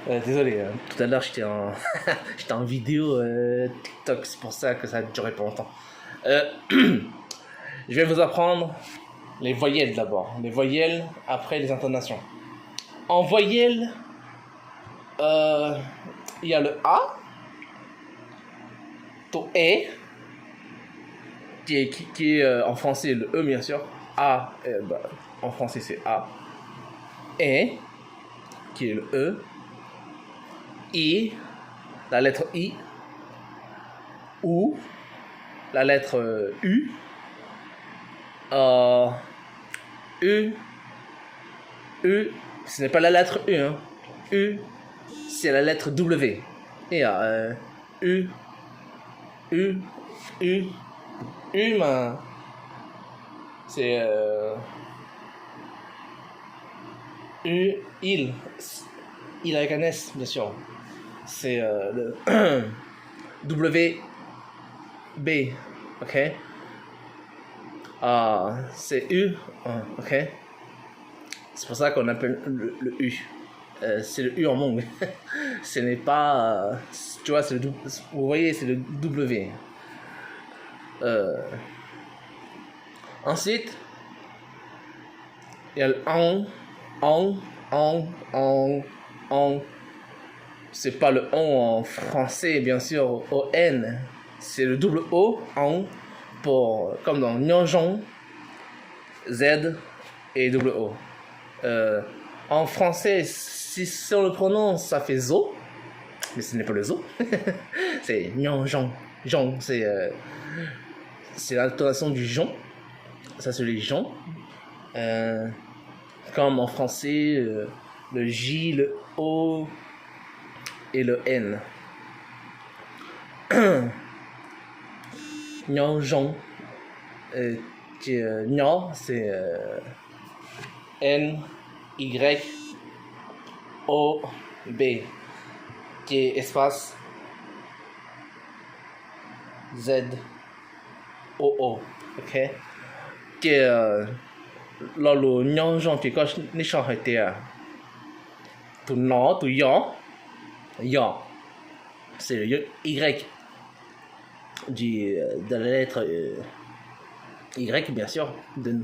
Désolé, tout à l'heure j'étais en, j'étais en vidéo TikTok, c'est pour ça que ça a duré pas longtemps. Je vais vous apprendre les voyelles d'abord. Les voyelles après les intonations. En voyelle, il y a le A, to E, qui est en français le E bien sûr. A, bah, en français c'est A. E, qui est le E. I, la lettre I. Ou, la lettre U. U, U, ce n'est pas la lettre U, hein. U, c'est la lettre W. Et U, U, U, humain. C'est U, il avec un S, bien sûr. C'est le W, B, ok. C'est U, ok. C'est pour ça qu'on appelle le U. C'est le U en Hmong. Ce n'est pas. Tu vois, c'est vous voyez, c'est le W. Ensuite, il y a le on. C'est pas le on en français, bien sûr, O-N. C'est le double O, on, comme dans Nyonjon, Z et double O. En français, si on le prononce, ça fait zo, mais ce n'est pas le zo. C'est Nyonjon. Jon, c'est l'intonation du jon. Ça, c'est les jons. Comme en français, le J, le O et le N. Nyonjon. Nyon, c'est N, Y, O, B. Qui est espace Z, O, O. Ok? Qui est là le Nyonjon qui coche les champs été tout non, tout yon. C'est le Y de la lettre Y, bien sûr, de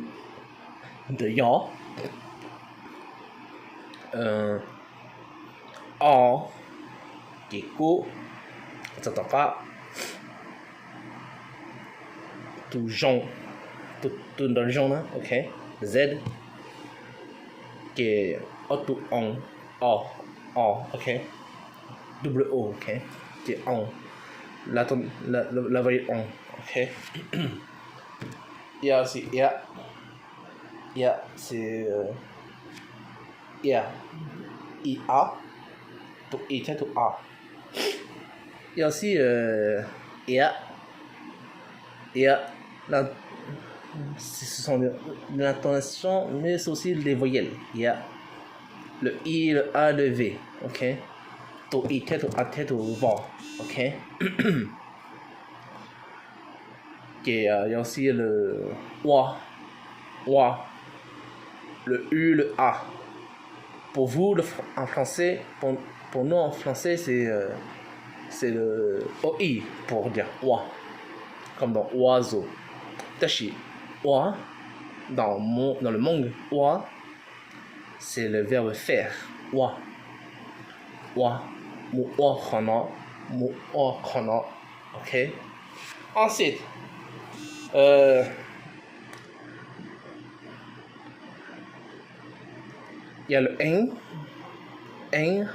yon. En, qui est co, ça t'en pas. Tout jaune, tout dans le jaune, hein, ok. Z, qui est tout on, ok. Double O, ok. Qui est on. La voyelle on, ok. Il y a aussi c'est IA, tout I, tout A. Il y a aussi ce sont l'intonation, mais c'est aussi les voyelles. Il y a le I, le A, le V, ok. Tout I, tout A, tout V, ok. Il y a aussi le wa, le U, le A. Pour vous, en français, pour nous en français, c'est le OI pour dire wa, comme dans oiseau. Tachi, wa, dans le Hmong, wa, c'est le verbe faire. Wa, mu wa khana, ok. Ensuite, il y a le ing,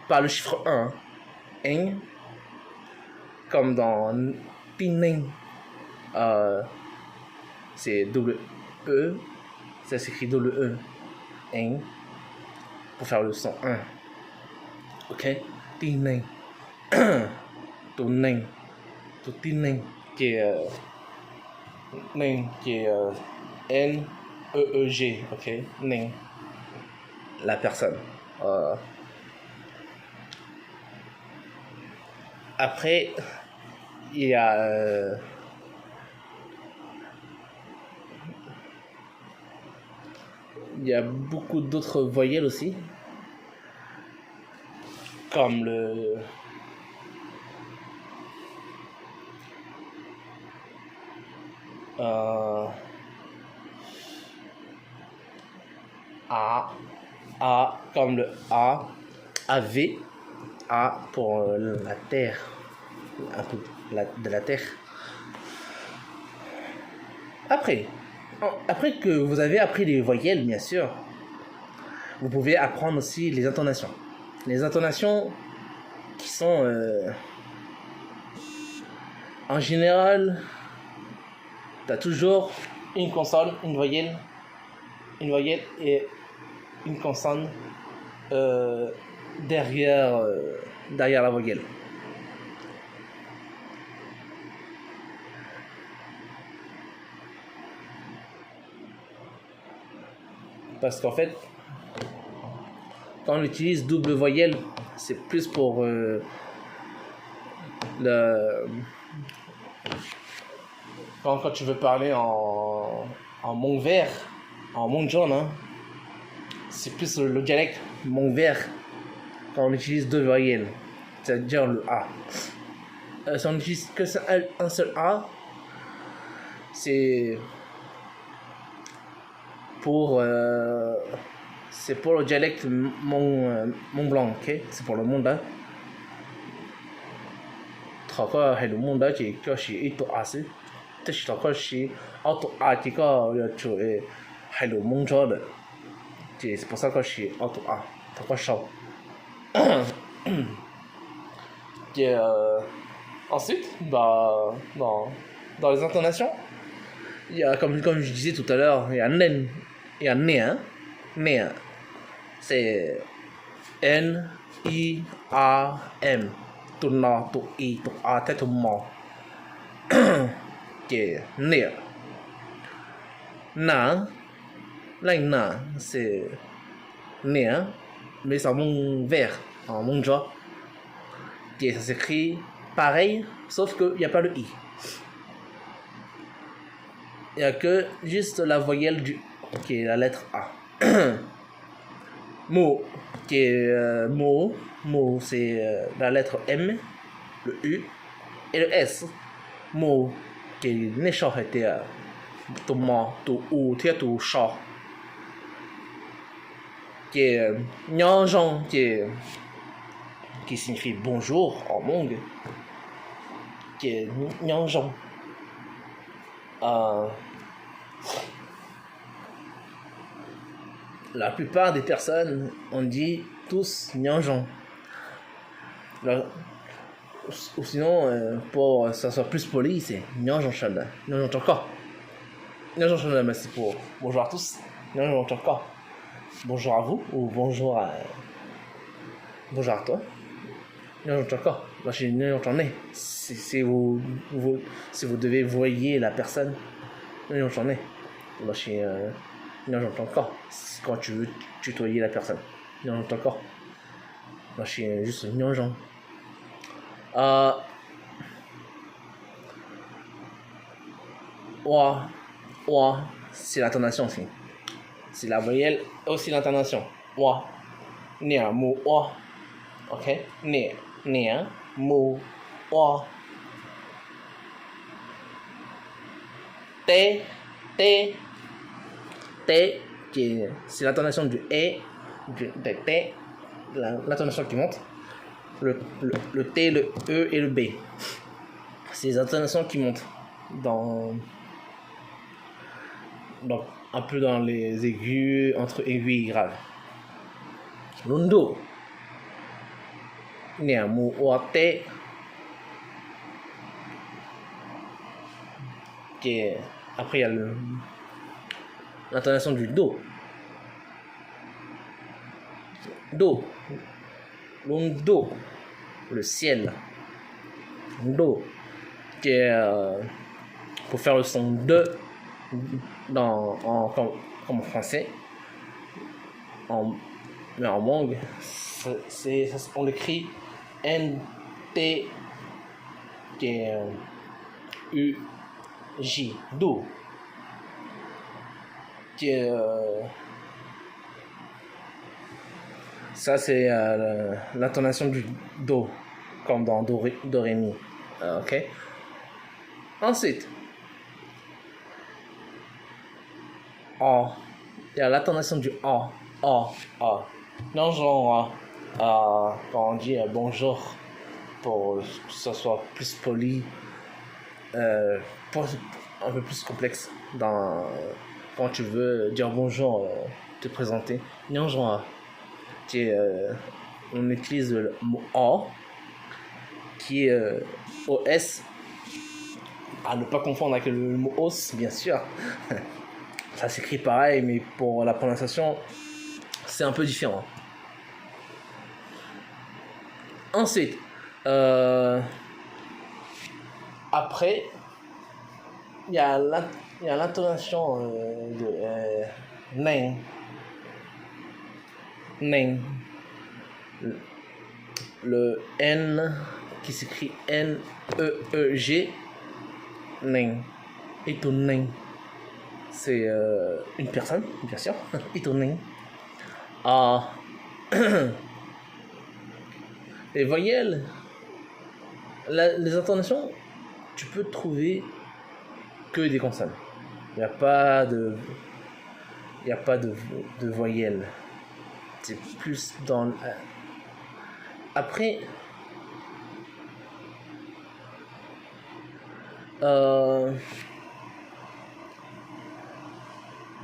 par le chiffre 1. Ing, comme dans Pinning, c'est double E, ça s'écrit double E. Ing, pour faire le son 1. Ok? Pinning. Ning, qui est N-E-E-G, ok? Ning, la personne. Après, il y a beaucoup d'autres voyelles aussi. comme le euh, A comme le A, AV, A pour la terre, un peu de la terre. Après que vous avez appris les voyelles, bien sûr, vous pouvez apprendre aussi les intonations. Les intonations qui sont en général, tu as toujours une consonne, une voyelle et une consonne derrière la voyelle. Parce qu'en fait, quand on utilise double voyelle, c'est plus pour quand tu veux parler en mont vert, en mont jaune, hein, c'est plus le dialecte mont vert quand on utilise deux voyelles, c'est-à-dire le A. Si on n'utilise que un seul A, c'est pour le dialecte Mont Blanc, ok? C'est pour le monde. Hein? 頭個係龍門仔就叫是一度阿斯，即是頭個是奧度阿這個要做係龍門咗的，即係pour ça que是奧度阿頭個少。Et ensuite, bah, dans les intonations, il y a, comme je disais tout à l'heure, il y a nen, il y a néa, néa. C'est N-I-A-M. Tout na, tout i, tout a, tête au mot. Qui est néa. Na, na, c'est néa, mais c'est en mon vert, en mon joie. Et ça s'écrit pareil, sauf qu'il n'y a pas le i. Il n'y a que juste la voyelle du qui est la lettre A. Mo, qui est mo, c'est la lettre M, le U et le S. Mo, qui est méchant, était tout ma, tout ou, tout chat. Qui est nyanjon, qui signifie bonjour en mong, qui est nyanjon. La plupart des personnes, on dit tous nyanjon. Ou sinon, pour que ça soit plus poli, c'est nyanjon chanda. Nyanjon chaka. Nyanjon chanda, mais c'est pour bonjour à tous. Nyanjon chaka. Bonjour à vous ou bonjour à toi. Nyanjon chaka. Moi, je suis nyanjon chanda. Si vous devez voyer la personne, nyanjon chanda. Moi, je suis nyanjon chaka. Quand tu veux tutoyer la personne. Nyanjon chaka. Moi, je suis juste nyanjon. Wa, c'est l'intonation aussi. C'est la voyelle aussi l'intonation. Wa, nia, mu, wa. Ok? Nia, mu, wa. T, c'est l'intonation du E, du T, l'intonation qui monte. Le T, le E et le B. C'est les intonations qui montent un peu dans les aigus, entre aigus et graves. Lundo. Niamu Oate. Après, il y a l'intonation du Do. Do. Lundo. Le ciel. Do. Qui est pour faire le son de comme en français. Mais en mong, on l'écrit N-T U-J, Do. Ça, c'est l'intonation du Do, comme dans Do, Ré, Mi. Ok. Ensuite, A. Il y a l'intonation du A. A. A. Non, genre, quand on dit bonjour, pour que ce soit plus poli, un peu plus complexe quand tu veux dire bonjour, te présenter. Non, genre, on utilise le mot A, qui est OS, à ne pas confondre avec le mot os, bien sûr. Ça s'écrit pareil, mais pour la prononciation, c'est un peu différent. Ensuite, après, il y a l'intonation de Ning. Ning. Le N qui s'écrit N-E-E-G. Ning. Ito Ning. C'est une personne, bien sûr. Ito Ning. Les voyelles, les intonations, tu peux trouver que des consonnes. Il n'y a pas de voyelles. C'est plus dans... Après...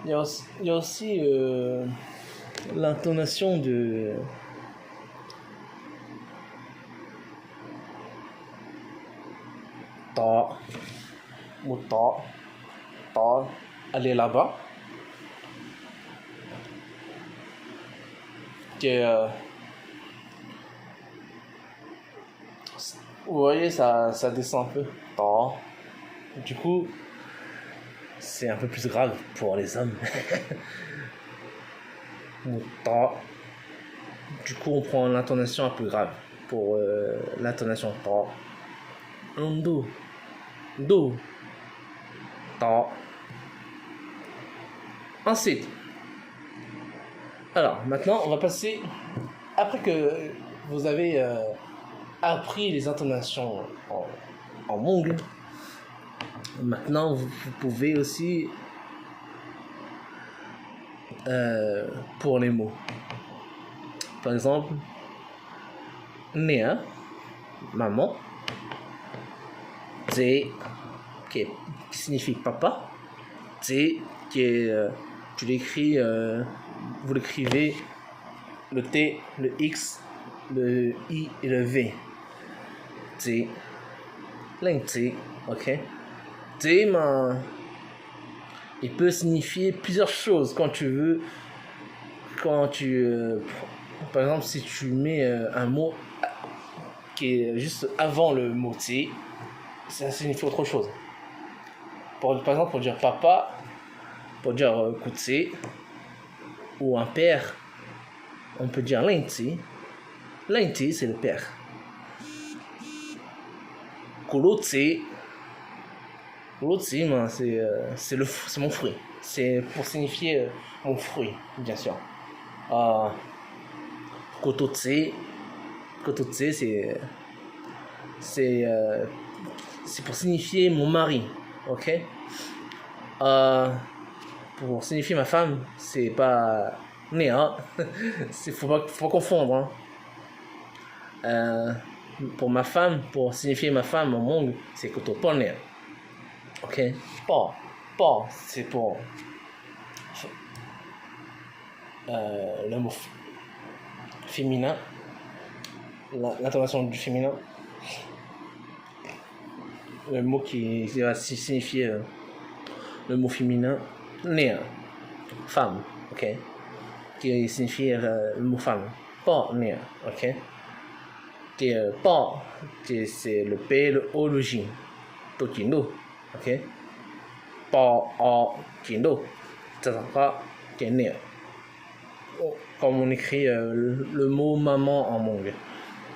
il y a aussi l'intonation de... Ta, ou ta, aller là-bas. Vous voyez, ça descend un peu. Ta. Du coup, c'est un peu plus grave pour les hommes. Ta. Du coup, on prend l'intonation un peu grave pour l'intonation ta. Do. Do. Ta. Ensuite, alors maintenant, on va passer, après que vous avez appris les intonations en Hmong, maintenant vous pouvez aussi pour les mots. Par exemple, Néa, maman, T, qui signifie papa, T, qui est, tu l'écris, vous l'écrivez le T, le X, le I et le V. T, T, ok. T, il peut signifier plusieurs choses quand tu veux. Quand tu, par exemple, si tu mets un mot qui est juste avant le mot T, ça signifie autre chose. Par exemple, pour dire papa, pour dire Koutse, ou un père, on peut dire Linti. Linti, c'est le père. Kolotse, c'est mon fruit. C'est pour signifier mon fruit, bien sûr. Kototse, c'est pour signifier mon mari, ok. Pour signifier ma femme, c'est pas Néa, faut pas confondre. Hein. Pour ma femme, pour signifier ma femme en Hmong, c'est Kotoponéa. Ok. Pa, c'est pour le mot féminin, l'intonation du féminin, le mot qui va signifier le mot féminin, Néa, femme, ok, qui signifie le mot femme, pas Néa, ok. Pa, c'est le P, le O, le J, Tokino, ok. Pa, A, Kino, ça sera Néa. Comme on écrit le mot maman en Hmong,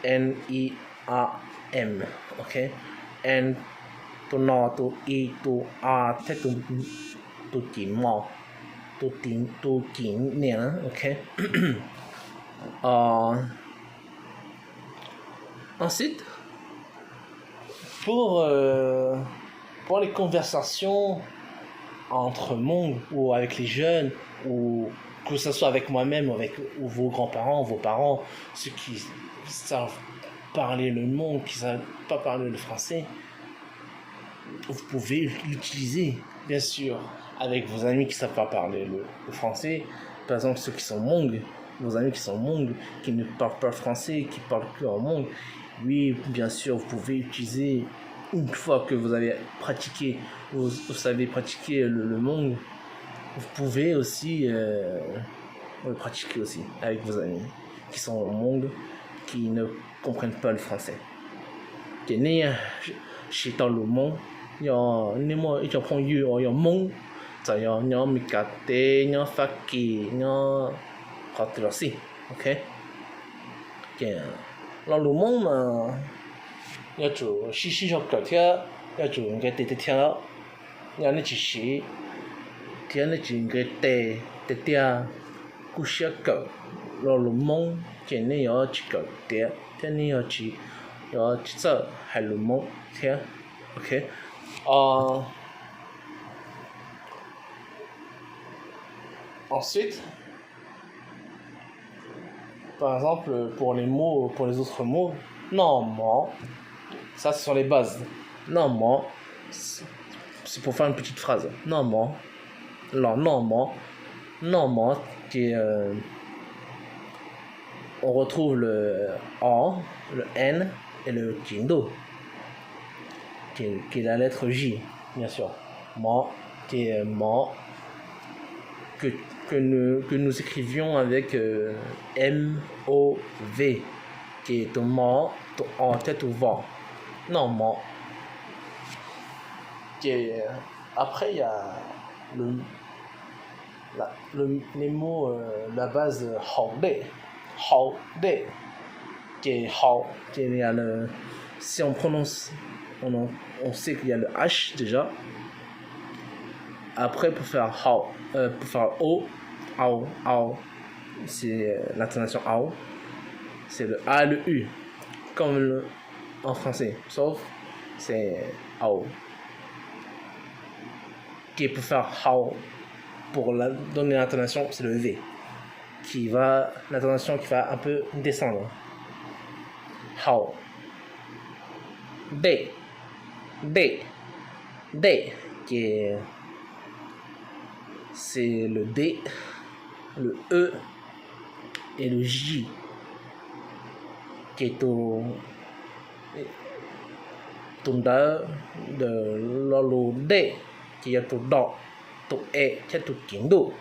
N-I-A-M, ok. N, to na, to I, to A, to kin ma, to kin, Néa, ok. Euh, ensuite, pour les conversations entre monde ou avec les jeunes, ou que ce soit avec moi-même ou vos grands-parents, vos parents, ceux qui savent parler le monde, qui ne savent pas parler le français, vous pouvez l'utiliser, bien sûr, avec vos amis qui ne savent pas parler le français. Par exemple, ceux qui sont Hmong, vos amis qui sont Hmong, qui ne parlent pas français, qui parlent que en Hmong. Oui, bien sûr, vous pouvez utiliser, une fois que vous avez pratiqué, vous savez pratiquer le Hmong, vous pouvez aussi le pratiquer aussi avec vos amis qui sont Hmong, qui ne comprennent pas le français. Chez dans le Hmong, il y a des mots qui sont il y a Hmong, il y a Mikate, il y a Faki, il y a Katrasi, ok? Dans le Hmong, il y a tout, si je peux dire, il y a tout, il y a des tiens, il y a des chichis, il y a des ingrédients, des tiens, coucher que, dans le Hmong, il y a des que, il y a des il y a ça, c'est le Hmong, ok? Ensuite, par exemple, pour les mots, pour les autres mots, normalement, ça ce sont les bases. Normalement, c'est pour faire une petite phrase. Normalement, qui est, on retrouve le A, le N et le Jindo, qui est la lettre J, bien sûr. Ma, qui est ma, que nous écrivions avec M-O-V, qui est ton ma, ton en tête ou va. Non, ma. Après, il y a les mots, la base Hao-de, qui est Hao, il y a si on prononce, on sait qu'il y a le H déjà. Après, pour faire Hao, pour faire O, Ao, c'est l'intonation Ao, c'est le A et le U, comme en français, sauf c'est Ao. Qui pour faire Hao, pour donner l'intonation, c'est le V, l'intonation qui va un peu descendre. Hao. D, qui est, c'est le D, le E et le J, qui est ton da de le D, qui est ton da, ton E, qui est ton kindo,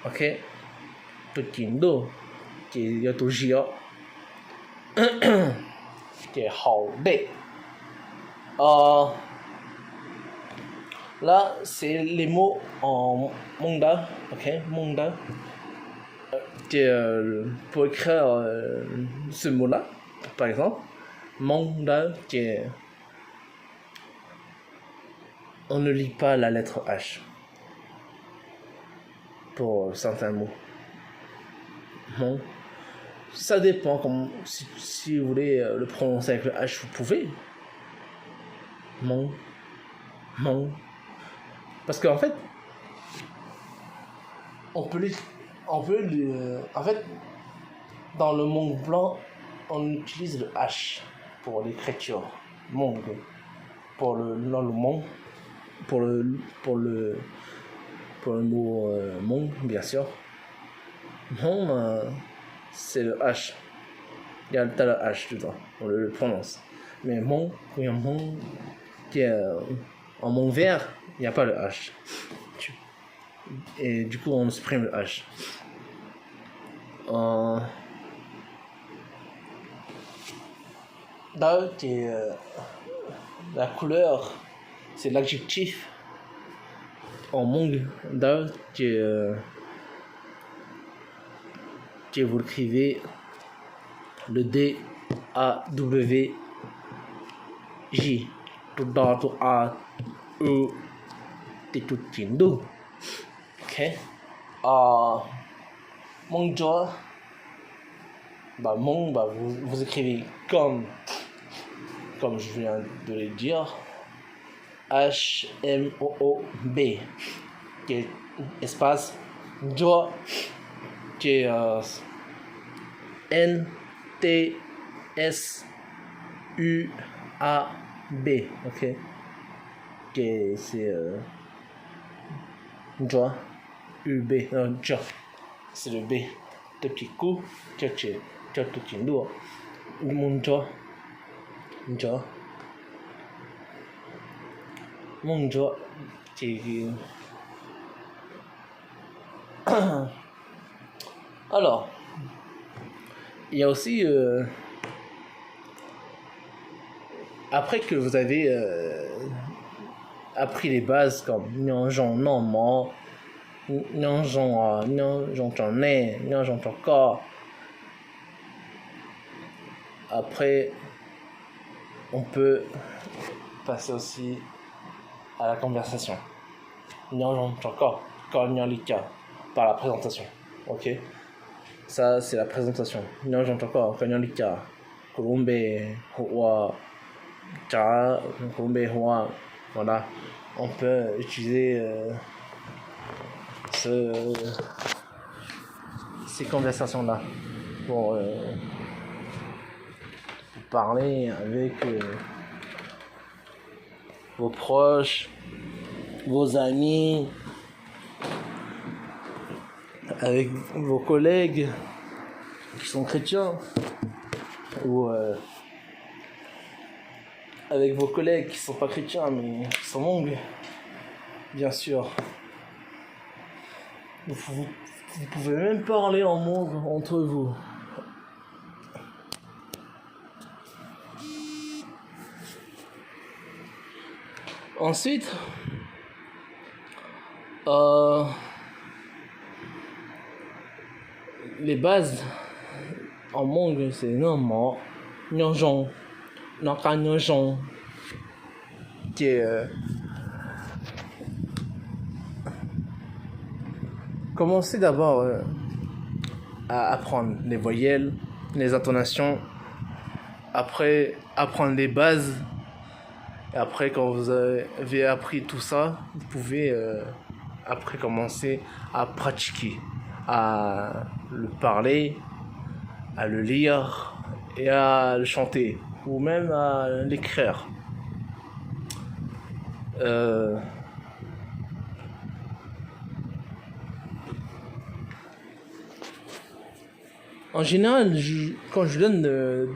ok, ton kindo, qui est ton J, qui est Hao D. Là, c'est les mots en Mongda, ok, Mongda. Pour écrire ce mot-là, par exemple, Mongda, on ne lit pas la lettre H pour certains mots. Mong. Ça dépend, si vous voulez le prononcer avec le H, vous pouvez. Mong. Parce qu'en fait, en fait, dans le Hmong blanc, on utilise le H pour l'écriture Hmong. Pour le Hmong, pour le mot Hmong, bien sûr. Hmong, c'est le H. Il y a le H dedans, on le prononce. Mais Hmong, il y a Hmong qui est en Hmong vert, il n'y a pas le H. Et du coup, on supprime le H. Là, la couleur, c'est l'adjectif en Hmong. Là, vous écrivez le D, A, W, J. Tout da, tout A, E, tout Jindo. Ok. Mongjo, Mong, vous écrivez comme je viens de le dire, H-M-O-O-B, qui est espace Jo, qui est N-T-S-U-A-B, ok, qui c'est Jo, U-B, non, Jo, c'est le B, de petit coup, Jo, tout petit lourd, mon Jo, mon Jo, qui alors, il y a aussi après que vous avez appris les bases comme Nyanjon non Nyanjon Chonné, Nyanjon Chonka, après on peut passer aussi à la conversation. Nyanjon Chonka, Nyanlika, par la présentation. Ok? Ça, c'est la présentation. Nyanjon Chonka, Nyanlika, Kolombe, Hoa, Cha, Kolombe, Hoa. Voilà. On peut utiliser ces conversations-là pour parler avec vos proches, vos amis, avec vos collègues qui sont chrétiens, ou avec vos collègues qui sont pas chrétiens mais qui sont Hmong, bien sûr. Vous pouvez même parler en Hmong entre vous. Ensuite, les bases en Hmong, c'est normalement Nyanjon, Naka Nyanjon, qui est commencez d'abord à apprendre les voyelles, les intonations, après apprendre les bases, et après quand vous avez appris tout ça, vous pouvez après commencer à pratiquer, à le parler, à le lire et à le chanter, ou même à l'écrire. En général, quand je donne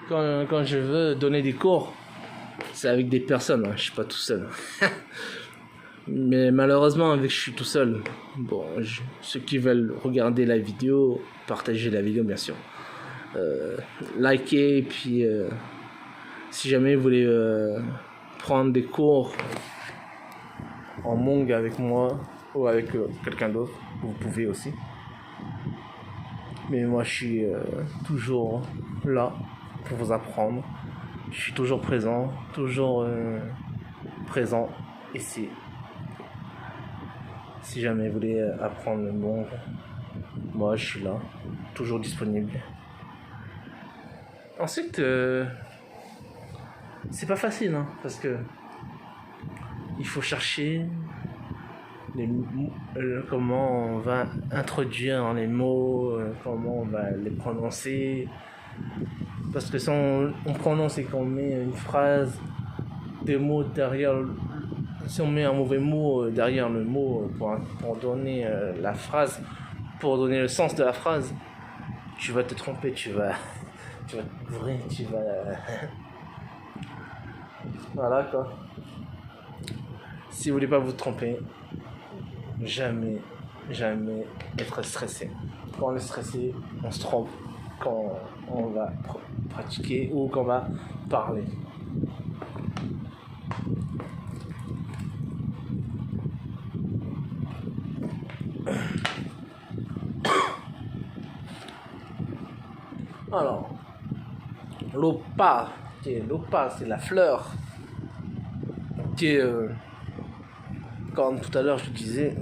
quand je veux donner des cours, c'est avec des personnes, hein, je suis pas tout seul. Mais malheureusement, avec je suis tout seul. Bon, ceux qui veulent regarder la vidéo, partagez la vidéo bien sûr. Likez, et puis si jamais vous voulez prendre des cours en Hmong avec moi ou avec quelqu'un d'autre, vous pouvez aussi. Mais moi je suis toujours là pour vous apprendre. Je suis toujours présent ici. Si jamais vous voulez apprendre le Hmong, moi je suis là, toujours disponible. Ensuite, c'est pas facile, hein, parce que il faut chercher comment on va introduire les mots, comment on va les prononcer. Parce que si on prononce et qu'on met une phrase, des mots derrière, si on met un mauvais mot derrière le mot pour donner la phrase, pour donner le sens de la phrase, tu vas te tromper, tu vas voilà quoi. Si vous voulez pas vous tromper, jamais être stressé. Quand on est stressé, on se trompe quand on va pratiquer ou qu'on va parler. Alors, l'opa, c'est la fleur, qui est, comme tout à l'heure je disais,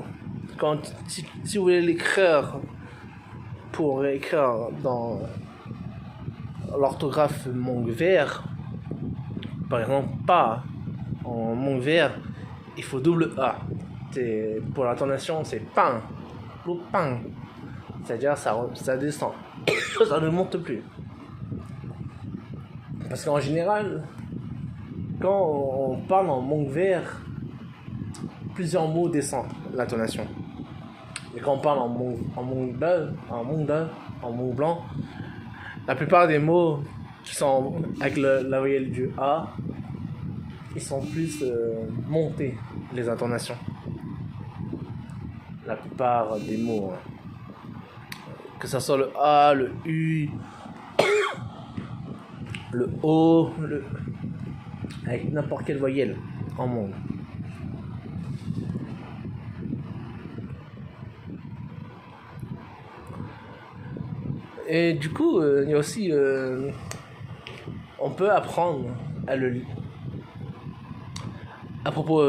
si vous voulez l'écrire pour écrire dans l'orthographe Mong vert, par exemple, pas en Mong vert, il faut double A. Pour l'intonation, c'est pain ou pain. C'est-à-dire ça descend, ça ne monte plus. Parce qu'en général, quand on parle en Mong vert, plusieurs mots descendent l'intonation. Et quand on parle en Mong blanc, la plupart des mots qui sont avec la voyelle du A, ils sont plus montés, les intonations. La plupart des mots, que ce soit le A, le U, le O, avec n'importe quelle voyelle en Mong. Et du coup, il y a aussi, on peut apprendre à le lire. À propos,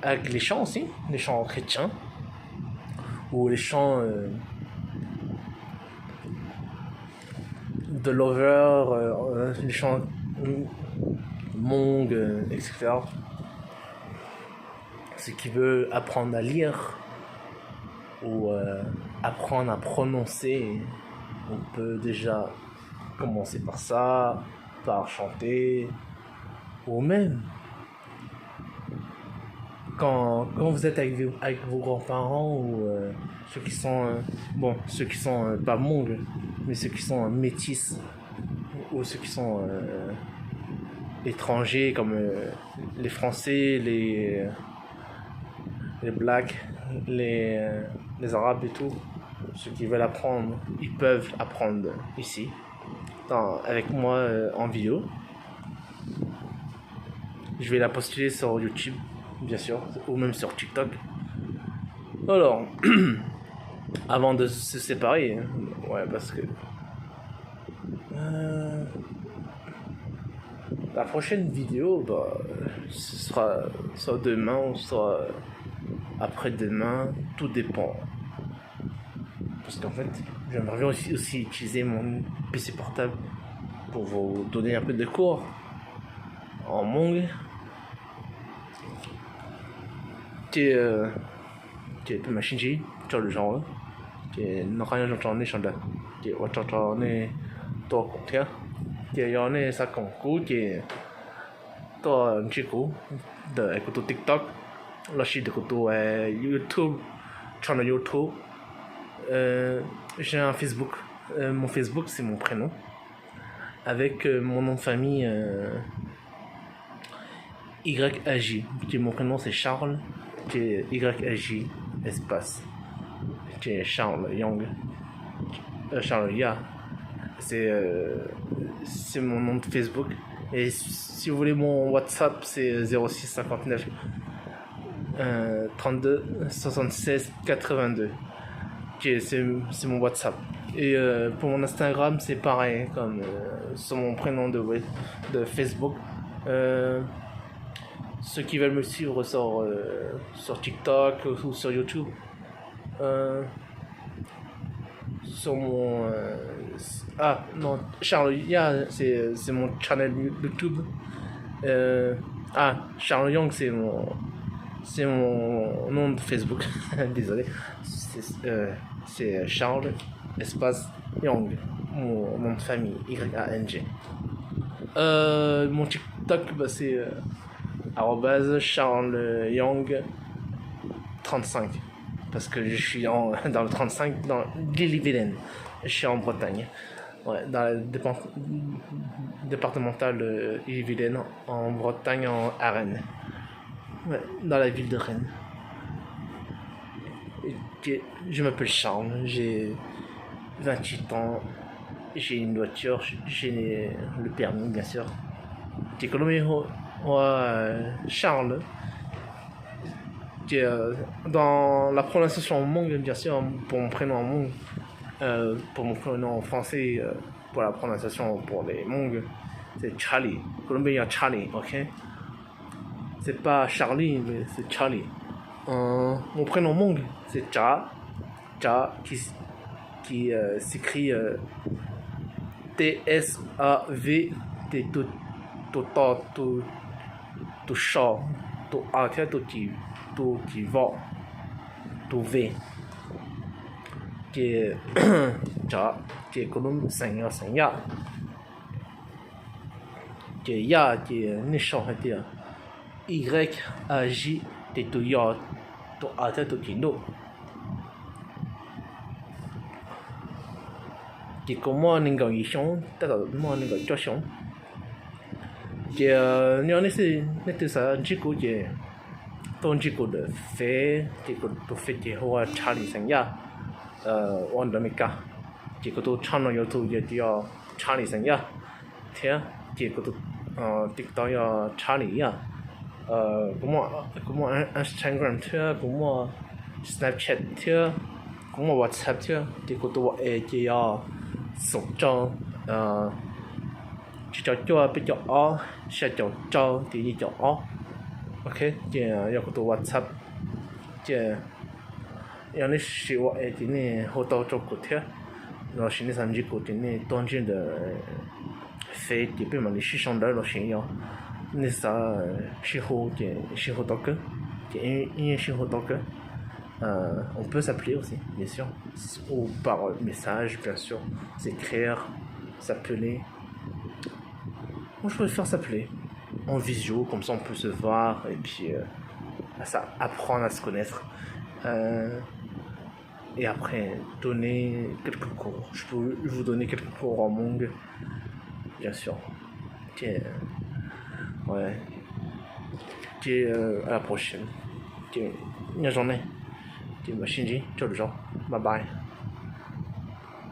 avec les chants aussi, les chants chrétiens, ou les chants de Lover, les chants Mong, etc. Ceux qui veulent apprendre à lire ou apprendre à prononcer, on peut déjà commencer par ça, par chanter, ou même quand vous êtes avec vos grands-parents ou ceux qui sont pas Hmong, mais ceux qui sont métis ou ceux qui sont étrangers comme les Français, les Blacks, les Arabes et tout, ceux qui veulent apprendre, ils peuvent apprendre ici, avec moi en vidéo. Je vais la poster sur YouTube, bien sûr, ou même sur TikTok. Alors, avant de se séparer, ouais, parce que la prochaine vidéo, ce sera soit demain ou soit après-demain, tout dépend. Parce qu'en fait, j'aimerais aussi utiliser mon PC portable pour vous donner un peu de cours en Hmong. Qui est machine G, sur le genre, qui est normalement j'entends les chants qui est j'entends les toi tiens, qui est y'en est ça concours qui est toi un chico de écouter TikTok, là je suis d'écouter YouTube, channel YouTube, j'ai un Facebook, mon Facebook c'est mon prénom, avec mon nom de famille YAJ, qui mon prénom c'est Charles. Qui est YAJ espace, qui est Charles Young, Charles Ya, c'est mon nom de Facebook. Et si vous voulez mon WhatsApp, c'est 06 59 32 76 82. C'est mon WhatsApp. Et pour mon Instagram, c'est pareil, comme sur mon prénom de Facebook. Ceux qui veulent me suivre sur TikTok ou sur YouTube, sur mon Charles Ya, c'est mon channel YouTube. Charles Young, c'est mon nom de Facebook. Désolé, c'est Charles espace Young, mon nom de famille YANG. Mon TikTok, c'est Charles Young 35, parce que je suis dans le 35 dans l'Ille-et-Vilaine. Je suis en Bretagne, ouais, dans la départementale Ille-et-Vilaine, en Bretagne, à Rennes, ouais, dans la ville de Rennes. Je m'appelle Charles, j'ai 28 ans, j'ai une voiture, j'ai le permis bien sûr. Charles, dans la prononciation en Hmong, bien sûr, pour mon prénom en Hmong, pour mon prénom en français, pour la prononciation pour les Hmong, c'est Charlie. Colombien, il y a Charlie, ok? C'est pas Charlie, mais c'est Charlie. Mon prénom Hmong, c'est Cha, qui s'écrit TSAV, tout chaud, tout A, tout qui va, tout V. Qui cha qui column sinh ya qui ya qui nichon hati y a j de tout ya tout a tout qui no qui comment ningo yishon ta mo ningo joshon qui nyo ni si ni tu sa jiku qui ton jiku de fait qui to fait qui hoa charlie sinh ya on the mika chỉ có tôi channel YouTube giờ thì Charlie sinh ya thế chỉ có tôi TikTok ya Charlie ya cũng mà Instagram thế cũng mà Snapchat thế cũng mà WhatsApp thế thì có tôi chỉ sống cho chỉ cho bây giờ sẽ cho thì đi cho ok thì giờ có tôi WhatsApp thì因为是我的呢，好多做过的，然后是你上去过的呢，当今的飞这边嘛，你是上来了先要，你啥是好的，是好多个，因为是好多个，on peut s'appeler aussi, bien sûr, ou par message, bien sûr, s'écrire, s'appeler. Moi, je préfère s'appeler en visio, comme ça on peut se voir et puis ça apprendre à se connaître. Et après donner quelques cours. Je peux vous donner quelques cours en Hmong, bien sûr. Tiens, ouais. Tiens, à la prochaine. Tiens, une journée. Tiens, Shinji, ciao le genre. Bye bye.